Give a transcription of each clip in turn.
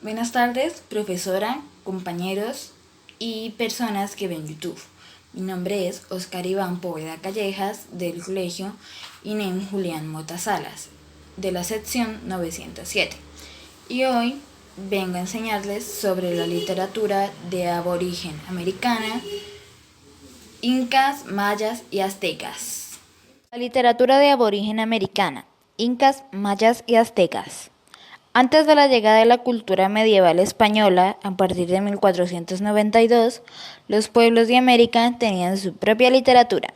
Buenas tardes, profesora, compañeros y personas que ven YouTube. Mi nombre es Oscar Iván Poveda Callejas del Colegio INEM Julián Mota Salas, de la sección 907. Y hoy vengo a enseñarles sobre la literatura de aborigen americana, incas, mayas y aztecas. La literatura de aborigen americana, incas, mayas y aztecas. Antes de la llegada de la cultura medieval española, a partir de 1492, los pueblos de América tenían su propia literatura.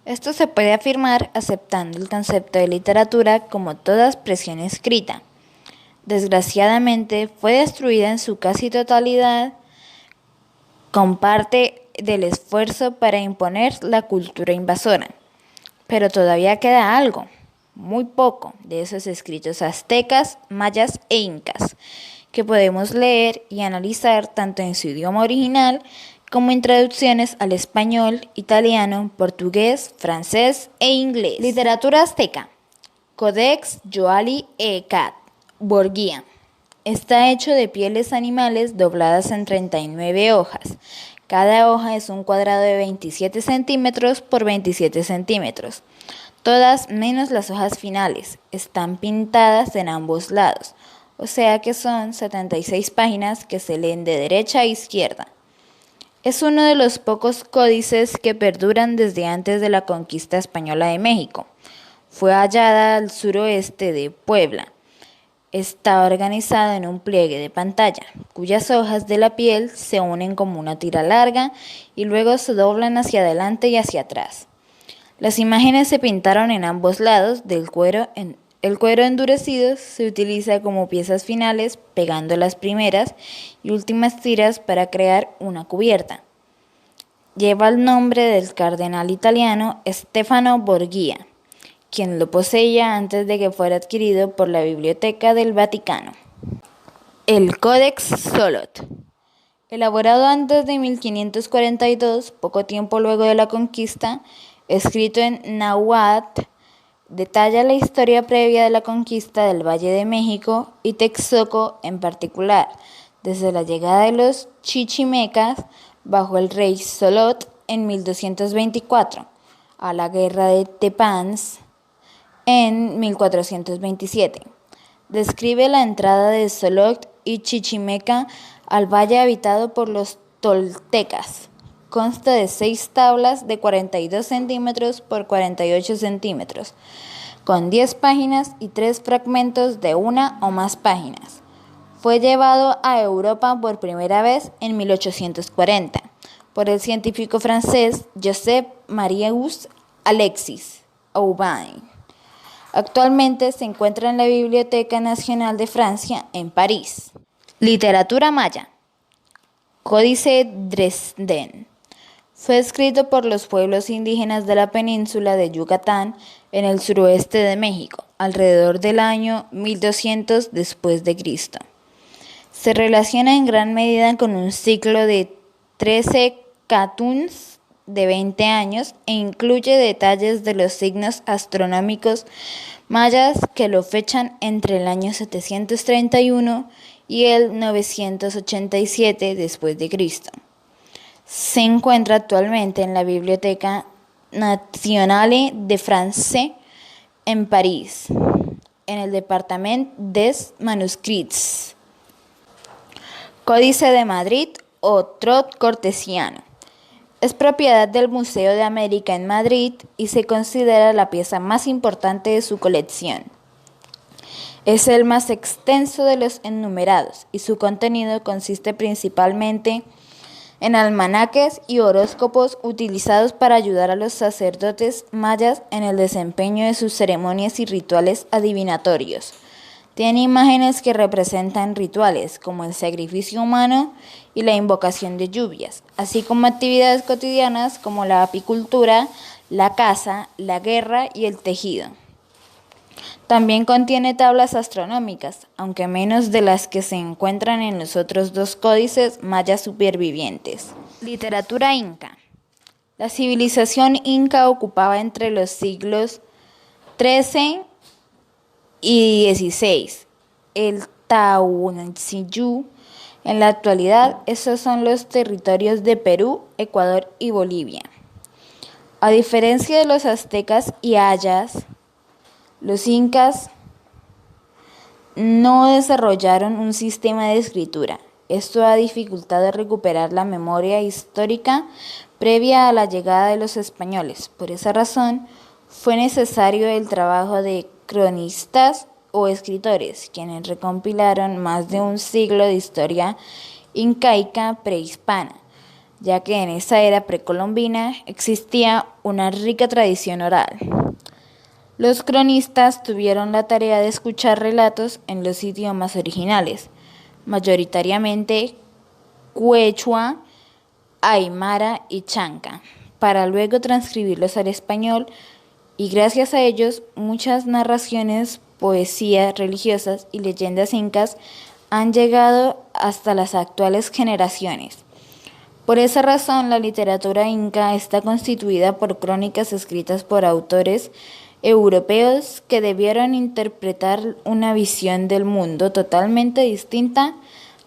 Esto se puede afirmar aceptando el concepto de literatura como toda expresión escrita. Desgraciadamente, fue destruida en su casi totalidad con parte del esfuerzo para imponer la cultura invasora. Pero todavía queda algo, muy poco, de esos escritos aztecas, mayas e incas, que podemos leer y analizar tanto en su idioma original como en traducciones al español, italiano, portugués, francés e inglés. Literatura azteca. Codex Joali e Cat. Borgia. Está hecho de pieles animales dobladas en 39 hojas. Cada hoja es un cuadrado de 27 centímetros por 27 centímetros. Todas menos las hojas finales están pintadas en ambos lados, o sea que son 76 páginas que se leen de derecha a izquierda. Es uno de los pocos códices que perduran desde antes de la conquista española de México. Fue hallada al suroeste de Puebla. Está organizado en un pliegue de pantalla, cuyas hojas de la piel se unen como una tira larga y luego se doblan hacia adelante y hacia atrás. Las imágenes se pintaron en ambos lados del cuero. El cuero endurecido se utiliza como piezas finales, pegando las primeras y últimas tiras para crear una cubierta. Lleva el nombre del cardenal italiano Stefano Borgia, quien lo poseía antes de que fuera adquirido por la Biblioteca del Vaticano. El Codex Solot. Elaborado antes de 1542, poco tiempo luego de la conquista, escrito en náhuatl, detalla la historia previa de la conquista del Valle de México y Texcoco en particular, desde la llegada de los chichimecas bajo el rey Solot en 1224, a la guerra de Tepans en 1427. Describe la entrada de Solot y Chichimeca al valle habitado por los toltecas. Consta de 6 tablas de 42 centímetros por 48 centímetros, con 10 páginas y 3 fragmentos de una o más páginas. Fue llevado a Europa por primera vez en 1840 por el científico francés Joseph Marius Alexis Aubin. Actualmente se encuentra en la Biblioteca Nacional de Francia en París. Literatura maya. Códice Dresden. Fue escrito por los pueblos indígenas de la península de Yucatán en el suroeste de México, alrededor del año 1200 después de Cristo. Se relaciona en gran medida con un ciclo de 13 catuns de 20 años e incluye detalles de los signos astronómicos mayas que lo fechan entre el año 731 y el 987 después de Cristo. Se encuentra actualmente en la Biblioteca Nationale de France en París, en el Departament des Manuscrits. Códice de Madrid o Trot Cortesiano. Es propiedad del Museo de América en Madrid y se considera la pieza más importante de su colección. Es el más extenso de los enumerados y su contenido consiste principalmente en almanaques y horóscopos utilizados para ayudar a los sacerdotes mayas en el desempeño de sus ceremonias y rituales adivinatorios. Tiene imágenes que representan rituales como el sacrificio humano y la invocación de lluvias, así como actividades cotidianas como la apicultura, la caza, la guerra y el tejido. También contiene tablas astronómicas, aunque menos de las que se encuentran en los otros 2 códices mayas supervivientes. Literatura inca. La civilización inca ocupaba entre los siglos XIII y XVI el Tahuantinsuyo. En la actualidad, esos son los territorios de Perú, Ecuador y Bolivia. A diferencia de los aztecas y ayas, los incas no desarrollaron un sistema de escritura. Esto ha dificultado recuperar la memoria histórica previa a la llegada de los españoles. Por esa razón, fue necesario el trabajo de cronistas o escritores, quienes recompilaron más de un siglo de historia incaica prehispana, ya que en esa era precolombina existía una rica tradición oral. Los cronistas tuvieron la tarea de escuchar relatos en los idiomas originales, mayoritariamente quechua, aymara y chanca, para luego transcribirlos al español, y gracias a ellos muchas narraciones, poesías religiosas y leyendas incas han llegado hasta las actuales generaciones. Por esa razón, la literatura inca está constituida por crónicas escritas por autores europeos que debieron interpretar una visión del mundo totalmente distinta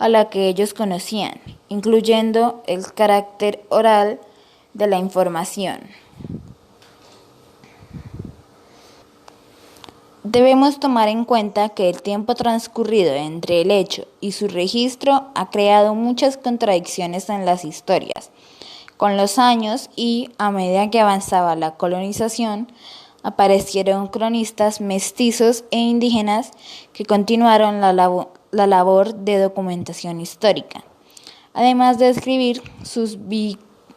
a la que ellos conocían, incluyendo el carácter oral de la información. Debemos tomar en cuenta que el tiempo transcurrido entre el hecho y su registro ha creado muchas contradicciones en las historias. Con los años y a medida que avanzaba la colonización, aparecieron cronistas mestizos e indígenas que continuaron la labor de documentación histórica, además de escribir sus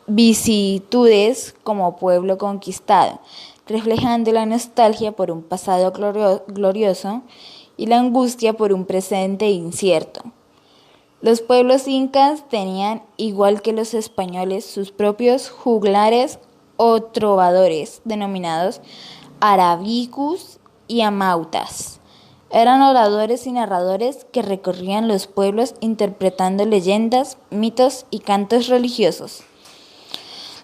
vicisitudes como pueblo conquistado, reflejando la nostalgia por un pasado glorioso y la angustia por un presente incierto. Los pueblos incas tenían, igual que los españoles, sus propios juglares o trovadores, denominados arabicus y amautas. Eran oradores y narradores que recorrían los pueblos interpretando leyendas, mitos y cantos religiosos.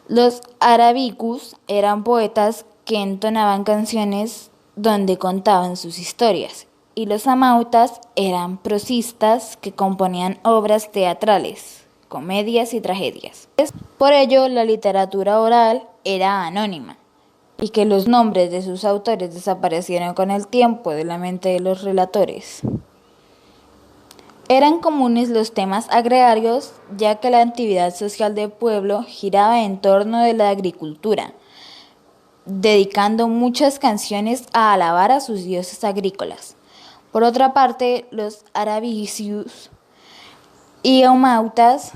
Los arabicus eran poetas que entonaban canciones donde contaban sus historias, y los amautas eran prosistas que componían obras teatrales, comedias y tragedias. Por ello, la literatura oral era anónima, y que los nombres de sus autores desaparecieron con el tiempo de la mente de los relatores. Eran comunes los temas agrarios, ya que la actividad social del pueblo giraba en torno de la agricultura, dedicando muchas canciones a alabar a sus dioses agrícolas. Por otra parte, los arabicius y amautas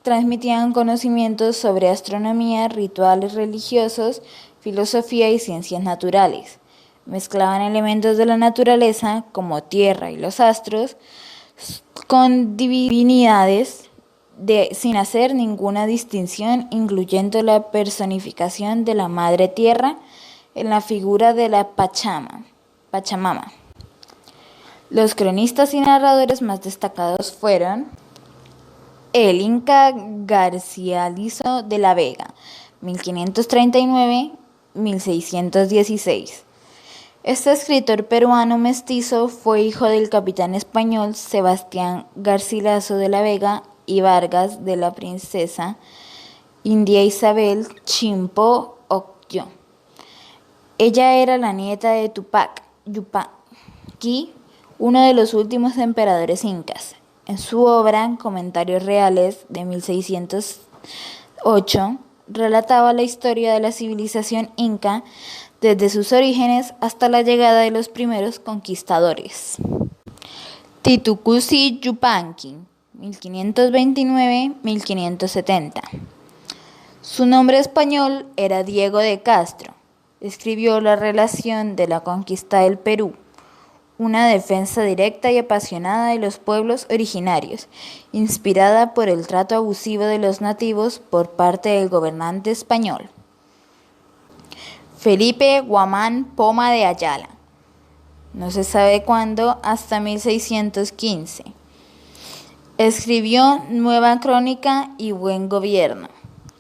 transmitían conocimientos sobre astronomía, rituales religiosos, filosofía y ciencias naturales. Mezclaban elementos de la naturaleza, como tierra y los astros, con divinidades sin hacer ninguna distinción, incluyendo la personificación de la Madre Tierra en la figura de la Pachamama. Los cronistas y narradores más destacados fueron el inca Garcialiso de la Vega, 1539-1616. Este escritor peruano mestizo fue hijo del capitán español Sebastián Garcilaso de la Vega y Vargas de la princesa india Isabel Chimpo Ocllo. Ella era la nieta de Tupac Yupanqui, uno de los últimos emperadores incas. En su obra Comentarios Reales de 1608 relataba la historia de la civilización inca desde sus orígenes hasta la llegada de los primeros conquistadores. Titu-Cuzi Yupanqui, 1529-1570. Su nombre español era Diego de Castro. Escribió la relación de la conquista del Perú, una defensa directa y apasionada de los pueblos originarios, inspirada por el trato abusivo de los nativos por parte del gobernante español. Felipe Guamán Poma de Ayala, no se sabe cuándo, hasta 1615. Escribió Nueva Crónica y Buen Gobierno,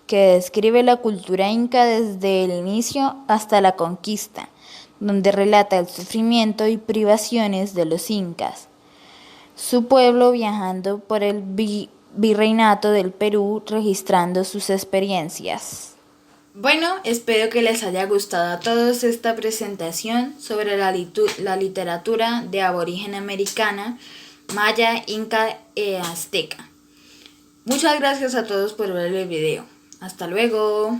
que describe la cultura inca desde el inicio hasta la conquista, donde relata el sufrimiento y privaciones de los incas. su pueblo viajando por el virreinato del Perú registrando sus experiencias. Bueno, espero que les haya gustado a todos esta presentación sobre la literatura de aborigen americana, maya, inca e azteca. Muchas gracias a todos por ver el video. Hasta luego.